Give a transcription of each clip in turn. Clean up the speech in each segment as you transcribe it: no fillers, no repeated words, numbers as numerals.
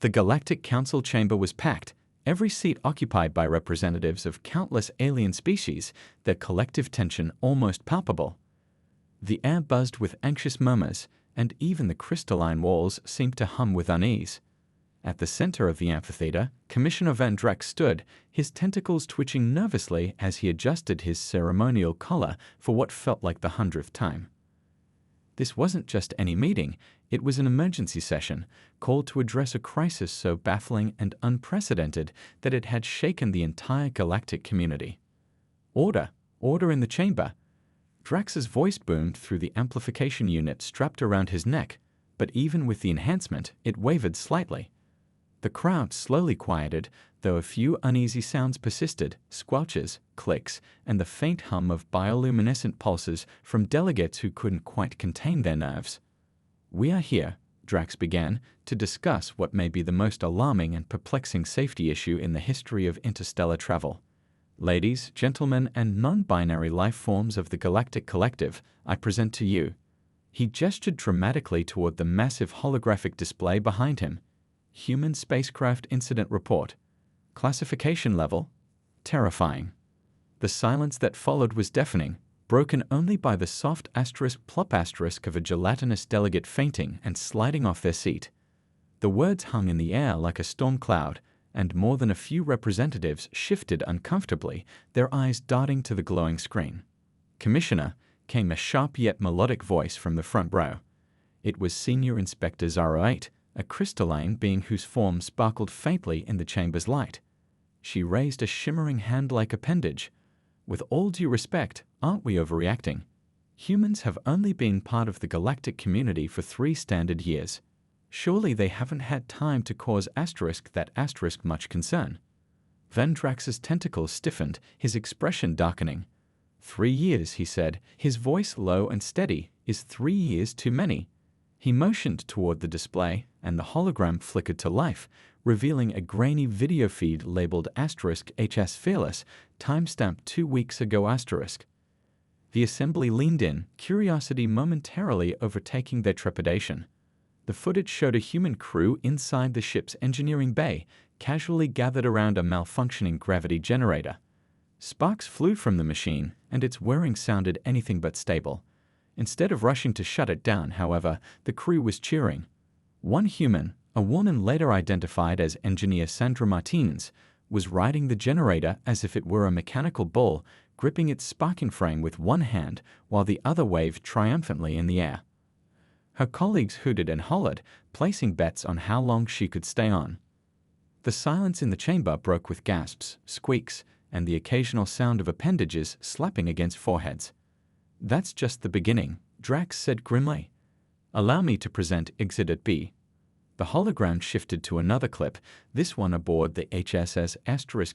The Galactic Council chamber was packed, every seat occupied by representatives of countless alien species, their collective tension almost palpable. The air buzzed with anxious murmurs, and even the crystalline walls seemed to hum with unease. At the center of the amphitheater, Commissioner Van Dreck stood, his tentacles twitching nervously as he adjusted his ceremonial collar for what felt like the 100th time. This wasn't just any meeting, it was an emergency session, called to address a crisis so baffling and unprecedented that it had shaken the entire galactic community. Order! Order in the chamber! Drax's voice boomed through the amplification unit strapped around his neck, but even with the enhancement, it wavered slightly. The crowd slowly quieted, though a few uneasy sounds persisted, squelches, clicks, and the faint hum of bioluminescent pulses from delegates who couldn't quite contain their nerves. "We are here," Drax began, "to discuss what may be the most alarming and perplexing safety issue in the history of interstellar travel. Ladies, gentlemen, and non-binary life forms of the Galactic Collective, I present to you." He gestured dramatically toward the massive holographic display behind him. Human Spacecraft Incident Report. Classification level? Terrifying. The silence that followed was deafening, broken only by the soft plop of a gelatinous delegate fainting and sliding off their seat. The words hung in the air like a storm cloud, and more than a few representatives shifted uncomfortably, their eyes darting to the glowing screen. "Commissioner," came a sharp yet melodic voice from the front row. It was Senior Inspector 08, a crystalline being whose form sparkled faintly in the chamber's light. She raised a shimmering hand-like appendage. "With all due respect, aren't we overreacting? Humans have only been part of the galactic community for 3 standard years. Surely they haven't had time to cause that much concern." Van Drax's tentacles stiffened, his expression darkening. 3 years, he said, his voice low and steady. "Is 3 years too many?" He motioned toward the display, and the hologram flickered to life, revealing a grainy video feed labeled *HS Fearless, timestamp 2 weeks ago *. The assembly leaned in, curiosity momentarily overtaking their trepidation. The footage showed a human crew inside the ship's engineering bay, casually gathered around a malfunctioning gravity generator. Sparks flew from the machine, and its whirring sounded anything but stable. Instead of rushing to shut it down, however, the crew was cheering. One human, a woman later identified as Engineer Sandra Martinez, was riding the generator as if it were a mechanical bull, gripping its sparking frame with one hand while the other waved triumphantly in the air. Her colleagues hooted and hollered, placing bets on how long she could stay on. The silence in the chamber broke with gasps, squeaks, and the occasional sound of appendages slapping against foreheads. "That's just the beginning," Drax said grimly. "Allow me to present Exhibit B." The hologram shifted to another clip, this one aboard the HSS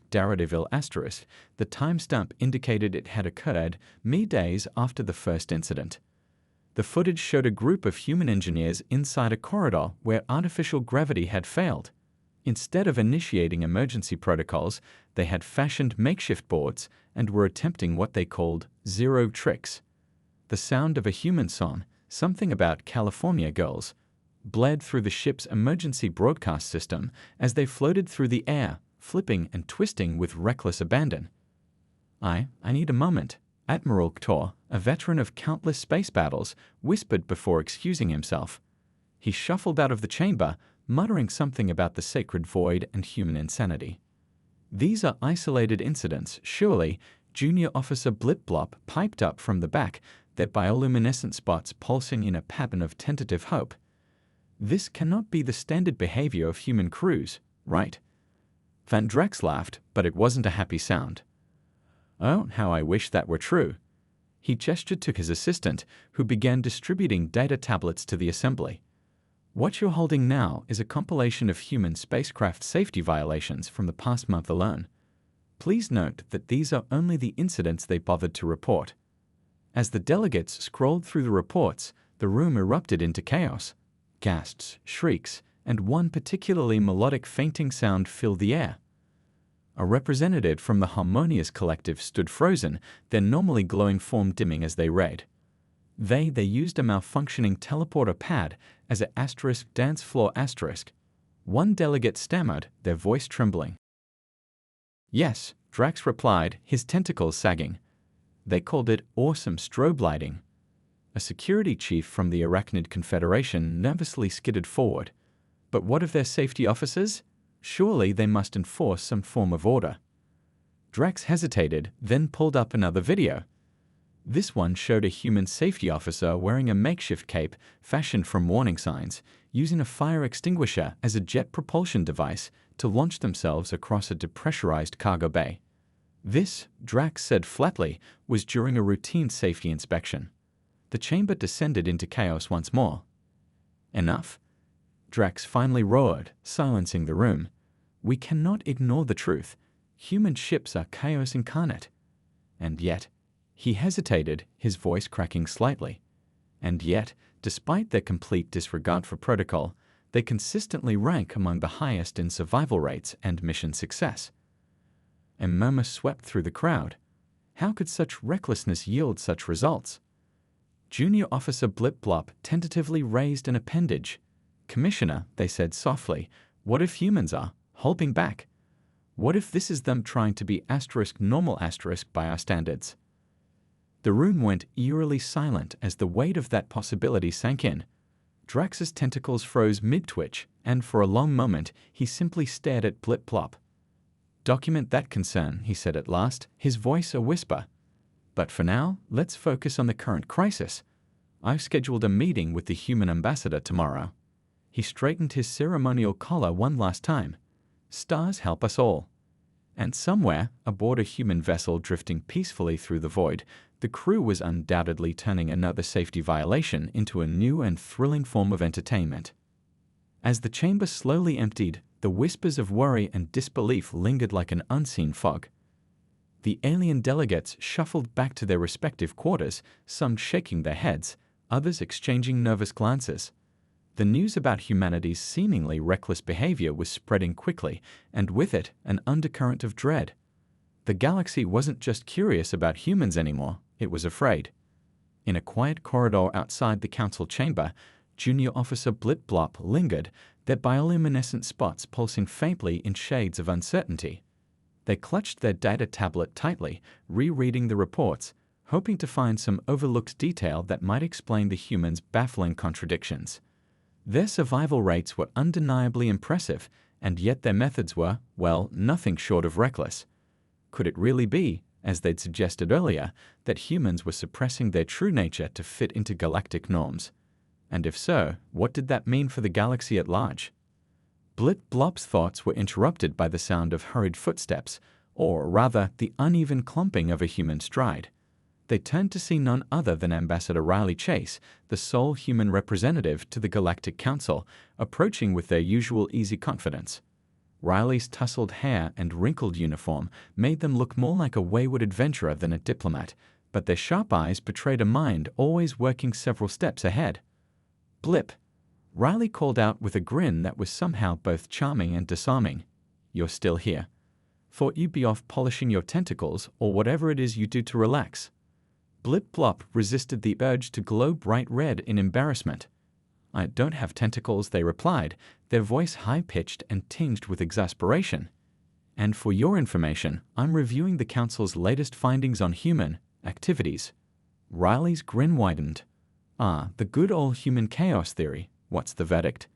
Daredevil *. The timestamp indicated it had occurred mere days after the first incident. The footage showed a group of human engineers inside a corridor where artificial gravity had failed. Instead of initiating emergency protocols, they had fashioned makeshift boards and were attempting what they called zero tricks. The sound of a human song, something about California girls, blared through the ship's emergency broadcast system as they floated through the air, flipping and twisting with reckless abandon. I need a moment," Admiral Ktor, a veteran of countless space battles, whispered before excusing himself. He shuffled out of the chamber, muttering something about the sacred void and human insanity. "These are isolated incidents, surely," Junior Officer Blip-Blop piped up from the back, their bioluminescent spots pulsing in a pattern of tentative hope. "This cannot be the standard behavior of human crews, right?" Van Drex laughed, but it wasn't a happy sound. "Oh, how I wish that were true." He gestured to his assistant, who began distributing data tablets to the assembly. "What you're holding now is a compilation of human spacecraft safety violations from the past month alone. Please note that these are only the incidents they bothered to report." As the delegates scrolled through the reports, the room erupted into chaos. Gasps, shrieks, and one particularly melodic fainting sound filled the air. A representative from the Harmonious Collective stood frozen, their normally glowing form dimming as they read. They used a malfunctioning teleporter pad as a ** dance floor **. One delegate stammered, their voice trembling. Yes, Drax replied, his tentacles sagging. They called it awesome strobe lighting. A security chief from the Arachnid Confederation nervously skidded forward. But what of their safety officers? Surely they must enforce some form of order. Drax hesitated, then pulled up another video. This one showed a human safety officer wearing a makeshift cape fashioned from warning signs, using a fire extinguisher as a jet propulsion device to launch themselves across a depressurized cargo bay. This, Drax said flatly, was during a routine safety inspection. The chamber descended into chaos once more. Enough? Drax finally roared, silencing the room. We cannot ignore the truth. Human ships are chaos incarnate. And yet, he hesitated, his voice cracking slightly. And yet, despite their complete disregard for protocol, they consistently rank among the highest in survival rates and mission success. A murmur swept through the crowd. How could such recklessness yield such results? Junior Officer Blip Blop tentatively raised an appendage. Commissioner, they said softly, what if humans are holding back? What if this is them trying to be *normal* by our standards? The room went eerily silent as the weight of that possibility sank in. Drax's tentacles froze mid-twitch, and for a long moment he simply stared at Blip Blop. Document that concern, he said at last, his voice a whisper. But for now, let's focus on the current crisis. I've scheduled a meeting with the human ambassador tomorrow. He straightened his ceremonial collar one last time. Stars help us all. And somewhere, aboard a human vessel drifting peacefully through the void, the crew was undoubtedly turning another safety violation into a new and thrilling form of entertainment. As the chamber slowly emptied, the whispers of worry and disbelief lingered like an unseen fog. The alien delegates shuffled back to their respective quarters, some shaking their heads, others exchanging nervous glances. The news about humanity's seemingly reckless behavior was spreading quickly, and with it, an undercurrent of dread. The galaxy wasn't just curious about humans anymore, it was afraid. In a quiet corridor outside the council chamber, Junior Officer Blip Blop lingered, their bioluminescent spots pulsing faintly in shades of uncertainty. They clutched their data tablet tightly, rereading the reports, hoping to find some overlooked detail that might explain the humans' baffling contradictions. Their survival rates were undeniably impressive, and yet their methods were, well, nothing short of reckless. Could it really be, as they'd suggested earlier, that humans were suppressing their true nature to fit into galactic norms? And if so, what did that mean for the galaxy at large? Blip Blop's thoughts were interrupted by the sound of hurried footsteps, or rather, the uneven clumping of a human stride. They turned to see none other than Ambassador Riley Chase, the sole human representative to the Galactic Council, approaching with their usual easy confidence. Riley's tousled hair and wrinkled uniform made them look more like a wayward adventurer than a diplomat, but their sharp eyes betrayed a mind always working several steps ahead. Blip, Riley called out with a grin that was somehow both charming and disarming. You're still here. Thought you'd be off polishing your tentacles or whatever it is you do to relax. Blip Blop resisted the urge to glow bright red in embarrassment. I don't have tentacles, they replied, their voice high-pitched and tinged with exasperation. And for your information, I'm reviewing the Council's latest findings on human activities. Riley's grin widened. Ah, the good old human chaos theory. What's the verdict?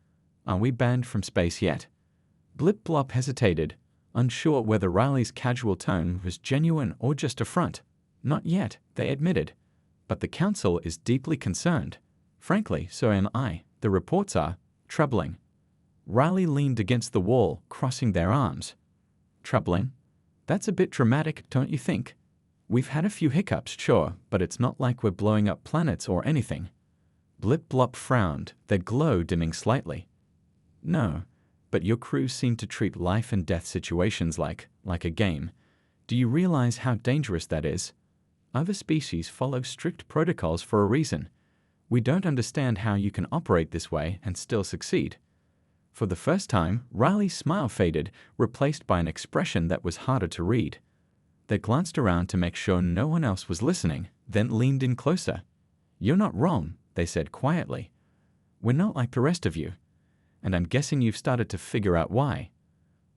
Are we banned from space yet? Blip Blop hesitated, unsure whether Riley's casual tone was genuine or just a front. Not yet, they admitted. But the Council is deeply concerned. Frankly, so am I. The reports are troubling. Riley leaned against the wall, crossing their arms. Troubling? That's a bit dramatic, don't you think? We've had a few hiccups, sure, but it's not like we're blowing up planets or anything. Blip Blop frowned, their glow dimming slightly. No, but your crew seem to treat life and death situations like a game. Do you realize how dangerous that is? Other species follow strict protocols for a reason. We don't understand how you can operate this way and still succeed. For the first time, Riley's smile faded, replaced by an expression that was harder to read. They glanced around to make sure no one else was listening, then leaned in closer. You're not wrong, they said quietly. We're not like the rest of you. and I'm guessing you've started to figure out why.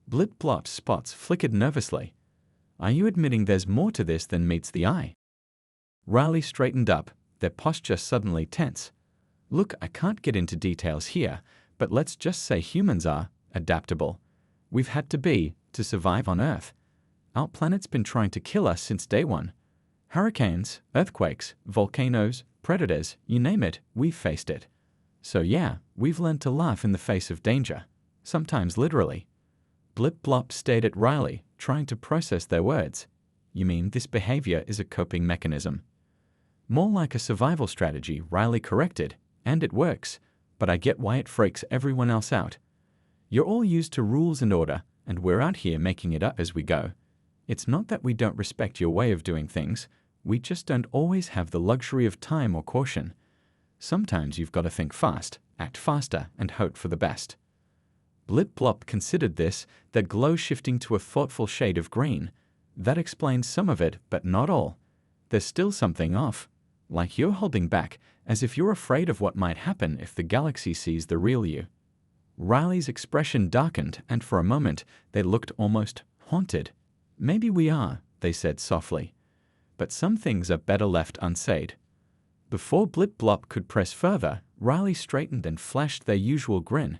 Blip Blop's spots flickered nervously. Are you admitting there's more to this than meets the eye? Riley straightened up, their posture suddenly tense. Look, I can't get into details here, but let's just say humans are adaptable. We've had to be to survive on Earth. Our planet's been trying to kill us since day one. Hurricanes, earthquakes, volcanoes, predators, you name it, we've faced it. So yeah, we've learned to laugh in the face of danger, sometimes literally. Blip Blop stared at Riley, trying to process their words. You mean this behavior is a coping mechanism? More like a survival strategy, Riley corrected, and it works, but I get why it freaks everyone else out. You're all used to rules and order, and we're out here making it up as we go. It's not that we don't respect your way of doing things, we just don't always have the luxury of time or caution. Sometimes you've got to think fast, act faster, and hope for the best. Blip Blop considered this, their glow shifting to a thoughtful shade of green. That explains some of it, but not all. There's still something off. Like you're holding back, as if you're afraid of what might happen if the galaxy sees the real you. Riley's expression darkened, and for a moment, they looked almost haunted. Maybe we are, they said softly. But some things are better left unsaid. Before Blip Blop could press further, Riley straightened and flashed their usual grin.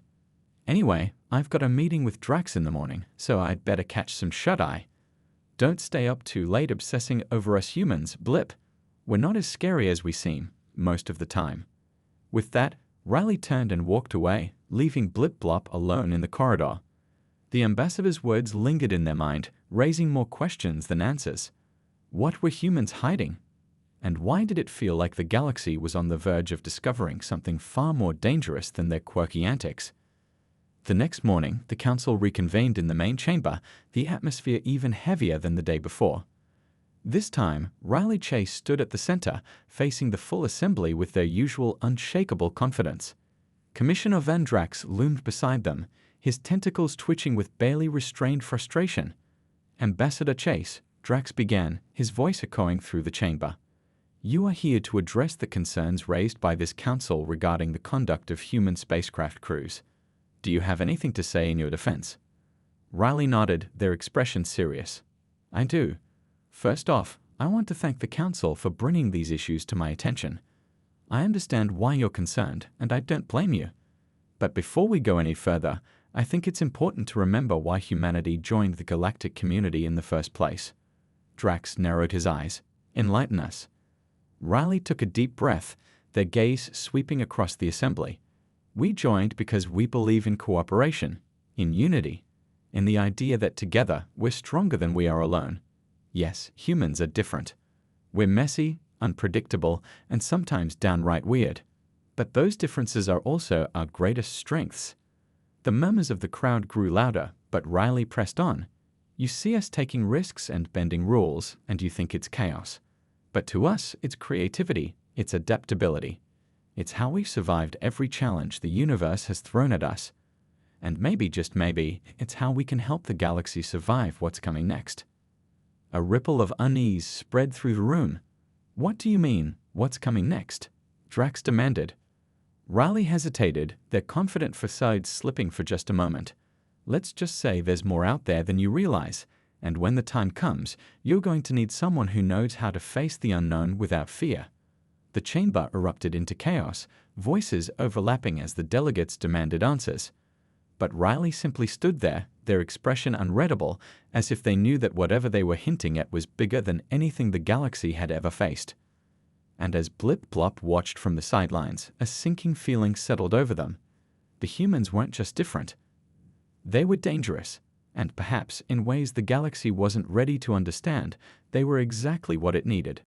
Anyway, I've got a meeting with Drax in the morning, so I'd better catch some shut-eye. Don't stay up too late obsessing over us humans, Blip. We're not as scary as we seem, most of the time. With that, Riley turned and walked away, leaving Blip Blop alone in the corridor. The ambassador's words lingered in their mind, raising more questions than answers. What were humans hiding? And why did it feel like the galaxy was on the verge of discovering something far more dangerous than their quirky antics? The next morning, the council reconvened in the main chamber, the atmosphere even heavier than the day before. This time, Riley Chase stood at the center, facing the full assembly with their usual unshakable confidence. Commissioner Van Drax loomed beside them, his tentacles twitching with barely restrained frustration. Ambassador Chase, Drax began, his voice echoing through the chamber. You are here to address the concerns raised by this council regarding the conduct of human spacecraft crews. Do you have anything to say in your defense? Riley nodded, their expression serious. I do. First off, I want to thank the council for bringing these issues to my attention. I understand why you're concerned, and I don't blame you. But before we go any further, I think it's important to remember why humanity joined the galactic community in the first place. Drax narrowed his eyes. Enlighten us. Riley took a deep breath, their gaze sweeping across the assembly. We joined because we believe in cooperation, in unity, in the idea that together we're stronger than we are alone. Yes, humans are different. We're messy, unpredictable, and sometimes downright weird. But those differences are also our greatest strengths. The murmurs of the crowd grew louder, but Riley pressed on. You see us taking risks and bending rules, and you think it's chaos. But to us, it's creativity, it's adaptability. It's how we've survived every challenge the universe has thrown at us. And maybe, just maybe, it's how we can help the galaxy survive what's coming next. A ripple of unease spread through the room. What do you mean, what's coming next? Drax demanded. Riley hesitated, their confident facade slipping for just a moment. Let's just say there's more out there than you realize, and when the time comes, you're going to need someone who knows how to face the unknown without fear. The chamber erupted into chaos, voices overlapping as the delegates demanded answers. But Riley simply stood there, their expression unreadable, as if they knew that whatever they were hinting at was bigger than anything the galaxy had ever faced. And as Blip Blop watched from the sidelines, a sinking feeling settled over them. The humans weren't just different. They were dangerous, and perhaps in ways the galaxy wasn't ready to understand, they were exactly what it needed.